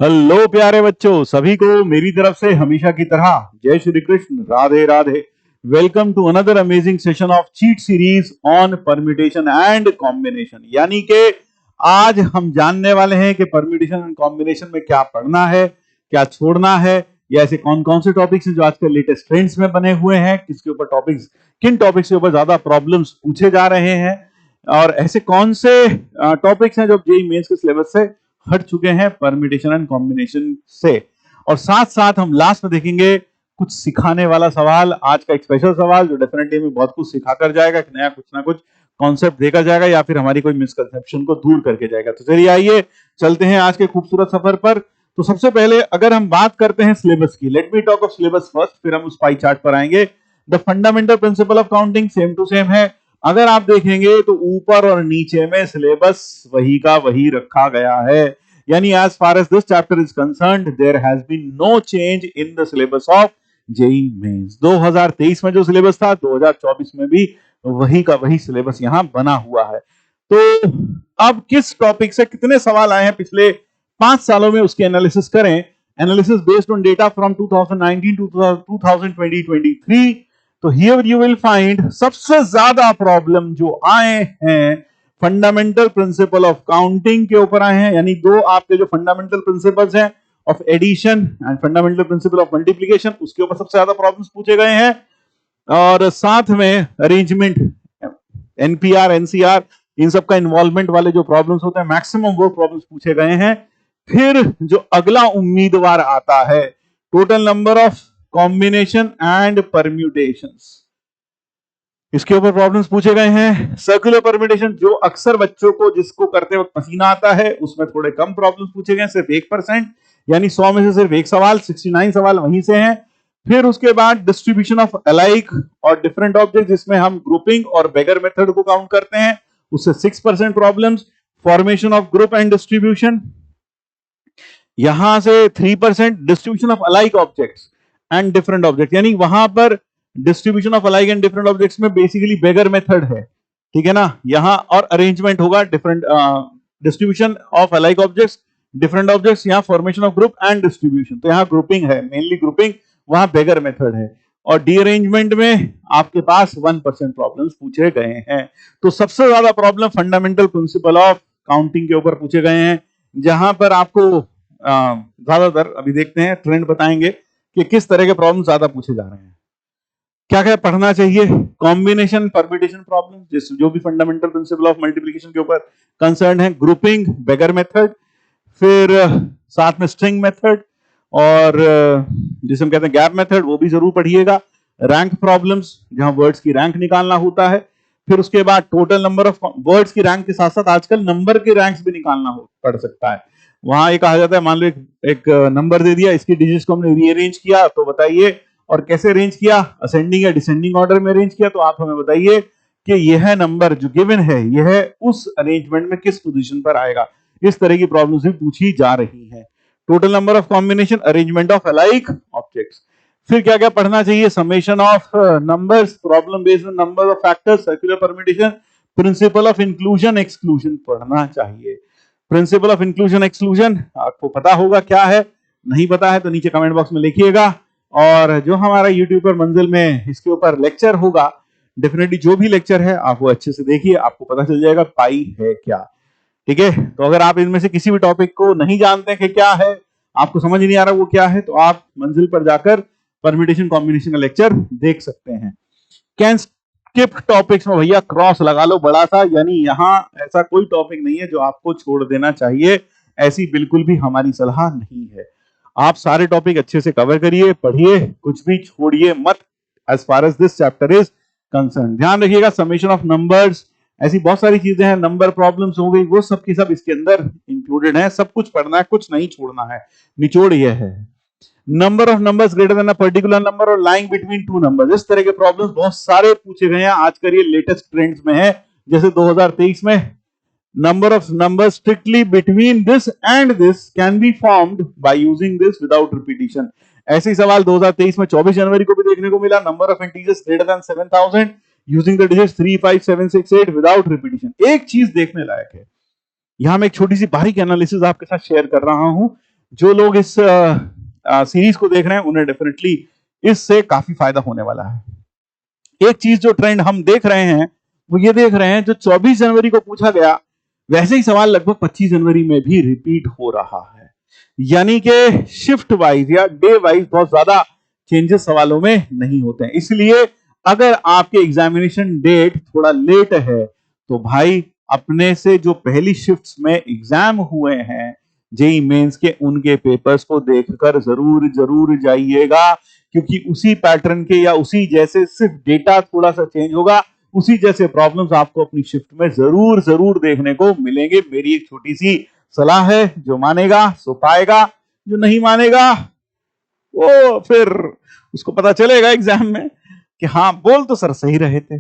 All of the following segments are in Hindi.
हेलो प्यारे बच्चों, सभी को मेरी तरफ से हमेशा की तरह जय Shri Krishna, Radhe Radhe. Welcome to another amazing session of cheat series on permutation and combination. यानी कि आज हम जानने वाले हैं कि परम्यूटेशन एंड कॉम्बिनेशन में क्या पढ़ना है, क्या छोड़ना है, या ऐसे कौन कौन से टॉपिक्स हैं जो आजकल लेटेस्ट ट्रेंड्स में बने हुए हैं, किसके ऊपर टॉपिक्स, किन टॉपिक्स के ऊपर ज्यादा प्रॉब्लम्स पूछे जा रहे हैं, और ऐसे कौन से टॉपिक्स हैं जो जेईई मेंस के सिलेबस से हट चुके हैं परम्यूटेशन एंड कॉम्बिनेशन से। और साथ साथ हम लास्ट में देखेंगे कुछ सिखाने वाला सवाल, आज का एक स्पेशल सवाल जो डेफिनेटली हमें बहुत कुछ सिखा कर जाएगा, एक नया कुछ ना कुछ कॉन्सेप्ट देकर जाएगा या फिर हमारी कोई मिसकंसेप्शन को दूर करके जाएगा। तो चलिए आइए चलते हैं आज के खूबसूरत सफर पर। तो सबसे पहले अगर हम बात करते हैं सिलेबस की, let me talk of syllabus first, फिर हम उस पाई चार्ट पर आएंगे। The fundamental principle of counting same to same है। अगर आप देखेंगे तो ऊपर और नीचे में सिलेबस वही का वही रखा गया है, यानी as far as this chapter is concerned there has been no change in the syllabus of JEE Mains। 2023 में जो सिलेबस था 2024 में भी वही का वही सिलेबस यहां बना हुआ है। तो अब किस टॉपिक से कितने सवाल आए हैं पिछले 5 सालों में उसकी एनालिसिस करें। Analysis based on data from 2019 to 2020-23। तो हियर यू विल फाइंड सबसे ज्यादा प्रॉब्लम जो आए हैं फंडामेंटल प्रिंसिपल ऑफ काउंटिंग के ऊपर आए हैं, यानी दो आपके जो फंडामेंटल प्रिंसिपल्स हैं of addition and fundamental principle of multiplication, उसके ऊपर सबसे ज्यादा प्रॉब्लम्स पूछे गए हैं। और साथ में अरेंजमेंट, एनपीआर, एनसीआर, इन सब का इन्वॉल्वमेंट वाले जो प्रॉब्लम्स होते हैं मैक्सिमम वो प्रॉब्लम्स पूछे गए हैं। फिर जो अगला उम्मीदवार आता है total number of combination and permutations, इसके ऊपर प्रॉब्लम्स पूछे गए हैं। सर्कुलर परम्यूटेशन जो अक्सर बच्चों को जिसको करते वक्त पसीना आता है उसमें थोड़े कम प्रॉब्लम्स पूछे गए, सिर्फ 1%, यानी 100 में से सिर्फ एक सवाल, 69 सवाल वहीं से हैं। फिर उसके बाद डिस्ट्रीब्यूशन ऑफ अलाइक और डिफरेंट ऑब्जेक्ट, जिसमें हम ग्रुपिंग और बेगर मेथड को काउंट करते हैं, उससे 6% problems. Formation of group and distribution, यहां से 3%। Distribution of alike objects and different object, यानी वहां पर distribution of alike and different objects में बेसिकली बेगर मेथड है, ठीक है ना। यहां और अरेंजमेंट होगा different distribution of alike objects, different objects, यहां formation of group and distribution, तो यहां ग्रुपिंग है, मेनली ग्रुपिंग, वहां बेगर मेथड है। और डीअरेंजमेंट में आपके पास 1% प्रॉब्लम्स पूछे गए हैं। तो सबसे ज्यादा problem fundamental principle of counting के ऊपर पूछे गए हैं, जहां पर आपको ज्यादातर, अभी देखते हैं ट्रेंड बताएंगे कि किस तरह के प्रॉब्लम ज्यादा पूछे जा रहे हैं, क्या क्या पढ़ना चाहिए। कॉम्बिनेशन, परम्यूटेशन प्रॉब्लम, जो भी फंडामेंटल प्रिंसिपल ऑफ मल्टीप्लिकेशन के ऊपर कंसर्न है, ग्रुपिंग, बेगर मेथड, फिर साथ में स्ट्रिंग मेथड, और जिसे हम कहते हैं गैप मेथड, वो भी जरूर पढ़िएगा। रैंक प्रॉब्लम्स, जहां वर्ड्स की रैंक निकालना होता है। फिर उसके बाद टोटल नंबर ऑफ वर्ड्स की रैंक के साथ साथ आजकल नंबर के रैंक्स भी निकालना पड़ सकता है। वहां एक कहा जाता है, मान लो एक नंबर दे दिया, इसकी डिजिट्स को हमने रीअरेंज किया, तो बताइए और कैसे अरेंज किया, असेंडिंग या डिसेंडिंग ऑर्डर में अरेंज किया, तो आप हमें बताइए कि यह नंबर जो गिवन है यह उस अरेंजमेंट में किस पोजीशन पर आएगा। इस तरह की प्रॉब्लम्स भी पूछी जा रही हैं। Total number of combination, arrangement of alike objects. फिर क्या क्या पढ़ना चाहिए, summation of numbers, problem based on number of factors, circular permutation, principle of inclusion exclusion पढ़ना चाहिए। प्रिंसिपल ऑफ इंक्लूजन एक्सक्लूजन आपको पता होगा क्या है, नहीं पता है तो नीचे कमेंट बॉक्स में लिखिएगा। और जो हमारा यूट्यूब पर मंजिल में इसके ऊपर लेक्चर होगा, डेफिनेटली जो भी लेक्चर है आप वो अच्छे से देखिए, आपको पता चल जाएगा पाई है क्या, ठीक है। तो अगर आप इनमें से किसी भी टॉपिक को नहीं जानते कि क्या है, आपको समझ नहीं आ रहा वो क्या है, तो आप मंजिल पर जाकर परम्यूटेशन कॉम्बिनेशन का लेक्चर देख सकते हैं। कैन स्किप टॉपिक्स में भैया क्रॉस लगा लो बड़ा सा, यानी यहाँ ऐसा कोई टॉपिक नहीं है जो आपको छोड़ देना चाहिए, ऐसी बिल्कुल भी हमारी सलाह नहीं है। आप सारे टॉपिक अच्छे से कवर करिए, पढ़िए, कुछ भी छोड़िए मत as far as this chapter is concern. ध्यान रखिएगा, समेशन ऑफ नंबर्स, ऐसी बहुत सारी चीजें हैं, नंबर प्रॉब्लम्स हो गई, वो सब की सब इसके अंदर इंक्लूडेड है। सब कुछ पढ़ना है, कुछ नहीं छोड़ना है, निचोड़ ये है। Number of numbers greater than a particular number और लाइंग बिटवीन टू नंबर्स, इस तरह के प्रॉब्लम्स बहुत सारे पूछे गए हैं। आजकल ये लेटेस्ट ट्रेंड्स में है, जैसे 2023 में number of numbers strictly between this and this can be formed by using this without repetition। ऐसे ही सवाल 2023 में 24 जनवरी को भी देखने को मिला। Number of integers greater than 7000 using the digits 3, 5, 7, 6, 8 without repetition. एक चीज देखने लायक है, यहां मैं एक छोटी सी बारीक एनालिसिस आपके साथ शेयर कर रहा हूं। जो लोग इस सीरीज को देख रहे हैं उन्हें डेफिनेटली इससे काफी फायदा होने वाला है। एक चीज जो ट्रेंड हम देख रहे हैं वो ये देख रहे हैं, जो 24 जनवरी को पूछा गया वैसे ही सवाल लगभग 25 जनवरी में भी रिपीट हो रहा है। यानी कि शिफ्ट वाइज या डे वाइज बहुत ज्यादा चेंजेस सवालों में नहीं होते हैं। इसलिए अगर आपके एग्जामिनेशन डेट थोड़ा लेट है तो भाई अपने से जो पहली शिफ्ट्स में एग्जाम हुए हैं जेई मेंस के, उनके पेपर्स को देखकर जरूर जरूर जाइएगा, क्योंकि उसी पैटर्न के या उसी जैसे सिर्फ डेटा थोड़ा सा चेंज होगा, उसी जैसे प्रॉब्लम्स आपको अपनी शिफ्ट में जरूर जरूर देखने को मिलेंगे। मेरी एक छोटी सी सलाह है, जो मानेगा सो पाएगा, जो नहीं मानेगा वो फिर उसको पता चलेगा एग्जाम में कि हाँ बोल तो सर सही रहे थे।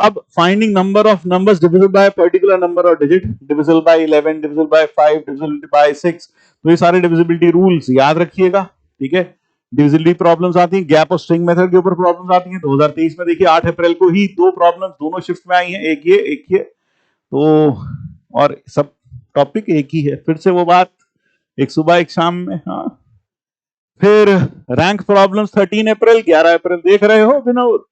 अब finding number of numbers divisible by particular number और digit, divisible by 11, divisible by 5, divisible by 6, तो ये सारे डिविजिबिलिटी रूल्स याद रखिएगा। ठीक है, डिविजिबिलिटी प्रॉब्लम्स आती हैं, गैप और स्ट्रिंग मेथड के ऊपर प्रॉब्लम्स आती हैं। 2023 में देखिए 8 अप्रैल को ही दो प्रॉब्लम्स दोनों शिफ्ट में आई हैं, एक ये तो, और सब टॉपिक एक ही है, फिर से वो बात, एक सुबह एक शाम में। हाँ, फिर रैंक प्रॉब्लम्स 13 अप्रैल 11 अप्रैल, देख रहे हो विनोद,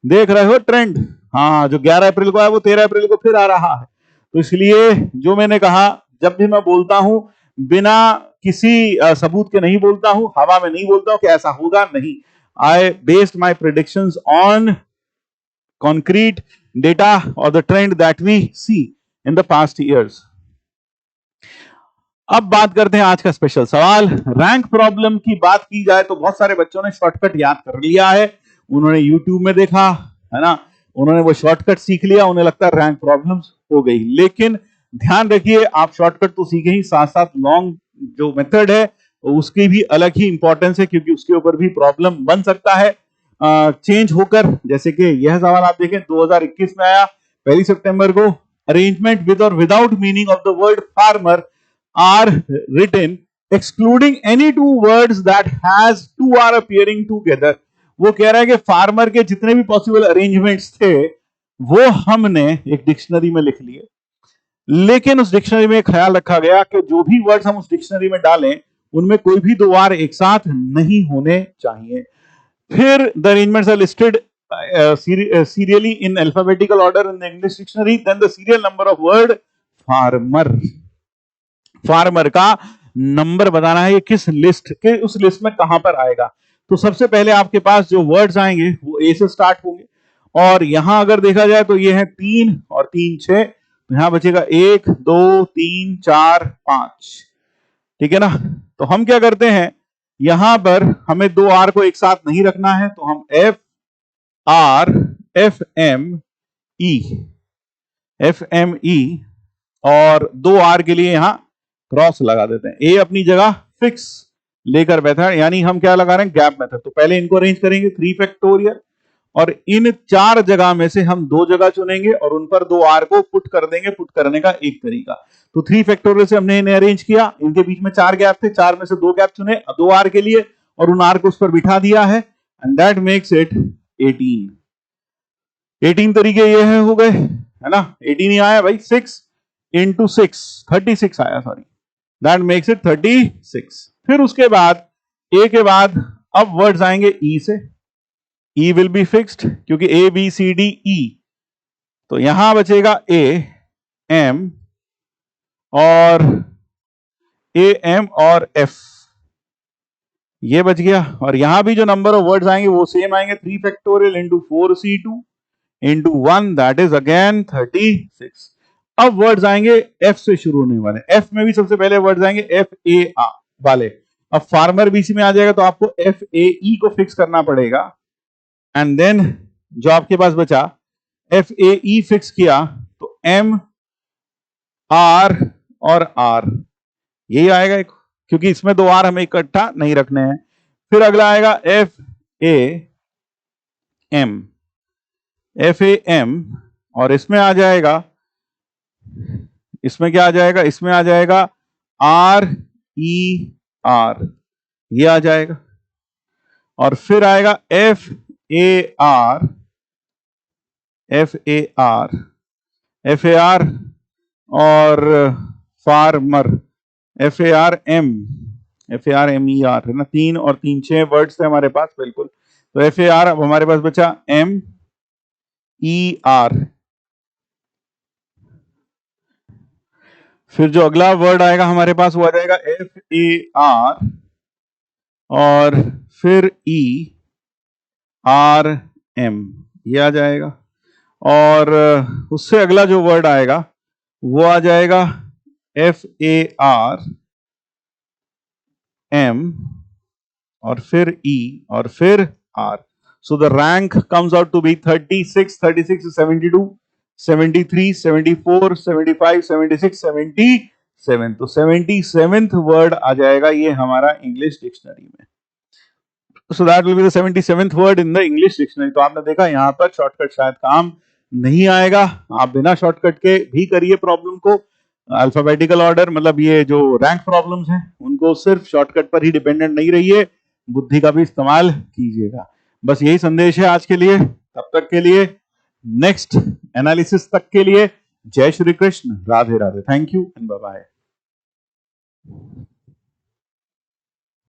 देख रहे हो ट्रेंड। हाँ, जो 11 अप्रैल को आया वो 13 अप्रैल को फिर आ रहा है। तो इसलिए जो मैंने कहा, जब भी मैं बोलता हूं बिना किसी सबूत के नहीं बोलता हूं, हवा में नहीं बोलता हूं कि ऐसा होगा, नहीं। आई based my predictions on concrete data or the trend that we see in the past years. अब बात करते हैं आज का स्पेशल सवाल। रैंक प्रॉब्लम की बात की जाए तो बहुत सारे बच्चों ने शॉर्टकट याद कर लिया है, उन्होंने यूट्यूब में देखा है ना, उन्होंने वो शॉर्टकट सीख लिया, उन्हें लगता है रैंक प्रॉब्लम्स हो गई। लेकिन ध्यान रखिए, आप शॉर्टकट तो सीखे ही, साथ साथ लॉन्ग जो मेथड है उसकी भी अलग ही इंपॉर्टेंस है, क्योंकि उसके ऊपर भी प्रॉब्लम बन सकता है चेंज होकर। जैसे कि यह सवाल आप देखें 2021 में आया 1 सितंबर को, अरेंजमेंट विद और without meaning of the word farmer are written excluding any two words that has two are appearing together। वो कह रहा है कि फार्मर के जितने भी पॉसिबल अरेंजमेंट्स थे वो हमने एक डिक्शनरी में लिख लिए, लेकिन उस डिक्शनरी में ख्याल रखा गया कि जो भी वर्ड्स हम उस डिक्शनरी में डालें उनमें कोई भी दो बार एक साथ नहीं होने चाहिए। फिर the arrangements are listed serially in alphabetical order in the English dictionary, then the serial number of word farmer, farmer का नंबर बताना है, ये किस लिस्ट के, उस लिस्ट में कहां पर आएगा। तो सबसे पहले आपके पास जो वर्ड्स आएंगे वो ए से स्टार्ट होंगे, और यहां अगर देखा जाए तो ये है 3 और 3 6, तो यहां बचेगा 1 2 3 4 5। ठीक है ना, तो हम क्या करते हैं, यहां पर हमें दो आर को एक साथ नहीं रखना है, तो हम एफ एफ एम ई और दो आर के लिए यहां क्रॉस लगा देते हैं। ए अपनी जगह फिक्स लेकर बैठा है, यानी हम क्या लगा रहे हैं, गैप मेथड। तो पहले इनको अरेंज करेंगे 3 फैक्टोरियल, और इन 4 जगह में से हम 2 जगह चुनेंगे और उन पर 2 आर को पुट कर देंगे। पुट करने का एक तरीका, तो 3 फैक्टोरियल से हमने इन्हें अरेंज किया, इनके बीच में 4 गैप थे, 4 में से 2 गैप चुने 2 आर के लिए और उन आर को उस पर बिठा दिया है, एंड दैट मेक्स इट 18 तरीके ये है हो गए, है ना। 18 ही आया भाई, 6 into 6 36 आया, सॉरी, दैट मेक्स इट 36। फिर उसके बाद ए के बाद अब वर्ड्स आएंगे ई से, ई विल बी फिक्स्ड क्योंकि A B C D E, तो यहां बचेगा ए एम और एफ, ये बच गया। और यहां भी जो नंबर ऑफ वर्ड्स आएंगे वो सेम आएंगे, 3 factorial into 4c2 into 1, that is again 36। अब वर्ड्स आएंगे एफ से शुरू होने वाले, एफ में भी सबसे पहले वर्ड्स आएंगे एफ ए आ वाले। अब फार्मर बीसी में आ जाएगा तो आपको एफ ए ई को फिक्स करना पड़ेगा, एंड देन जो आपके पास बचा एफ ए ई फिक्स किया तो एम आर और आर, यही आएगा एक, क्योंकि इसमें 2 आर हमें इकट्ठा नहीं रखने हैं। फिर अगला आएगा एफ ए एम, और इसमें आ जाएगा, इसमें क्या आ जाएगा, इसमें आ जाएगा आर ई आर, ये आ जाएगा। और फिर आएगा एफ ए आर और farmer, F A R M, FARMER है ना, 3 और 3 6 वर्ड्स थे हमारे पास, बिल्कुल। तो FAR, अब हमारे पास बचा MER। फिर जो अगला वर्ड आएगा हमारे पास वो आ जाएगा FAR और फिर ERM, ये आ जाएगा। और उससे अगला जो वर्ड आएगा वो आ जाएगा FARM और फिर E और फिर R। So the rank comes out to be 36, 36 is 72, 73, 74, 75, 76, 77। तो 77th वर्ड आ जाएगा ये हमारा इंग्लिश डिक्शनरी में। So that will be the 77th word in the English dictionary। तो आपने देखा यहाँ पर शॉर्टकट शायद काम नहीं आएगा, आप बिना शॉर्टकट के भी करिए प्रॉब्लम को। अल्फाबेटिकल ऑर्डर मतलब ये जो रैंक प्रॉब्लम्स हैं उनको सिर्फ शॉर्टकट पर ही डिपेंडेंट नहीं रहिए, बुद्धि का भी इस्तेमाल कीजिएगा। बस यही संदेश है आज के लिए। तब तक के लिए, नेक्स्ट एनालिसिस तक के लिए, जय Shri Krishna, Radhe Radhe. Thank you and bye bye.